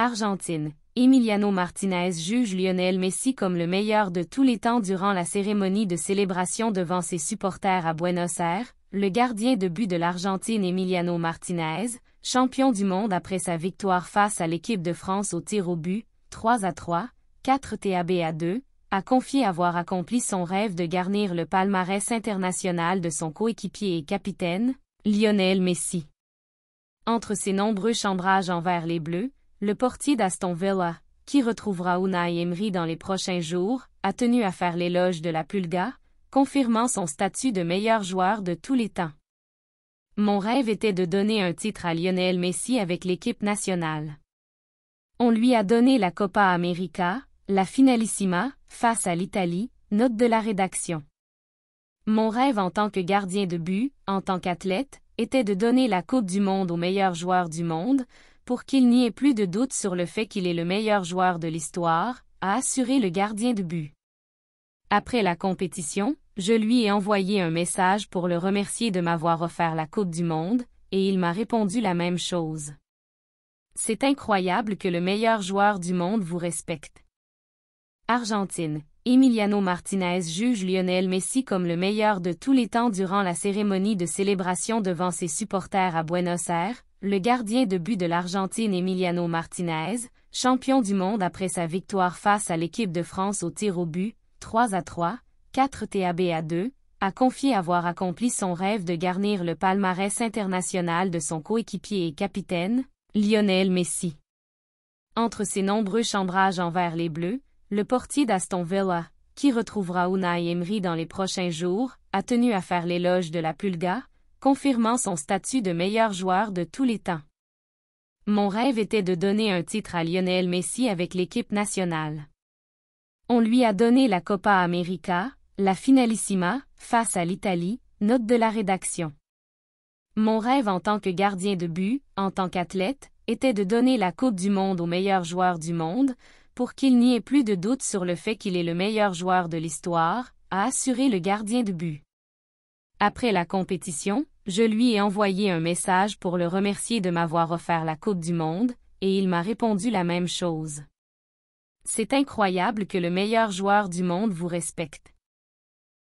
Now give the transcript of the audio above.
Argentine. Emiliano Martinez juge Lionel Messi comme le meilleur de tous les temps durant la cérémonie de célébration devant ses supporters à Buenos Aires. Le gardien de but de l'Argentine Emiliano Martinez, champion du monde après sa victoire face à l'équipe de France au tir au but, 3-3, 4-2, a confié avoir accompli son rêve de garnir le palmarès international de son coéquipier et capitaine, Lionel Messi. Entre ses nombreux chambrages envers les Bleus, le portier d'Aston Villa, qui retrouvera Unai Emery dans les prochains jours, a tenu à faire l'éloge de la Pulga, confirmant son statut de meilleur joueur de tous les temps. Mon rêve était de donner un titre à Lionel Messi avec l'équipe nationale. On lui a donné la Copa América, la Finalissima, face à l'Italie, note de la rédaction. Mon rêve en tant que gardien de but, en tant qu'athlète, était de donner la Coupe du Monde au meilleur joueur du monde, pour qu'il n'y ait plus de doute sur le fait qu'il est le meilleur joueur de l'histoire, a assuré le gardien de but. Après la compétition, je lui ai envoyé un message pour le remercier de m'avoir offert la Coupe du Monde, et il m'a répondu la même chose. C'est incroyable que le meilleur joueur du monde vous respecte. Argentine. Emiliano Martinez juge Lionel Messi comme le meilleur de tous les temps durant la cérémonie de célébration devant ses supporters à Buenos Aires. Le gardien de but de l'Argentine Emiliano Martinez, champion du monde après sa victoire face à l'équipe de France au tir au but, 3-3, 4-2, a confié avoir accompli son rêve de garnir le palmarès international de son coéquipier et capitaine, Lionel Messi. Entre ses nombreux chambrages envers les Bleus, le portier d'Aston Villa, qui retrouvera Unai Emery dans les prochains jours, a tenu à faire l'éloge de la Pulga, confirmant son statut de meilleur joueur de tous les temps. Mon rêve était de donner un titre à Lionel Messi avec l'équipe nationale. On lui a donné la Copa América, la Finalissima, face à l'Italie, note de la rédaction. Mon rêve en tant que gardien de but, en tant qu'athlète, était de donner la Coupe du Monde au meilleur joueur du monde, pour qu'il n'y ait plus de doute sur le fait qu'il est le meilleur joueur de l'histoire, a assuré le gardien de but. Après la compétition, je lui ai envoyé un message pour le remercier de m'avoir offert la Coupe du Monde, et il m'a répondu la même chose. C'est incroyable que le meilleur joueur du monde vous respecte.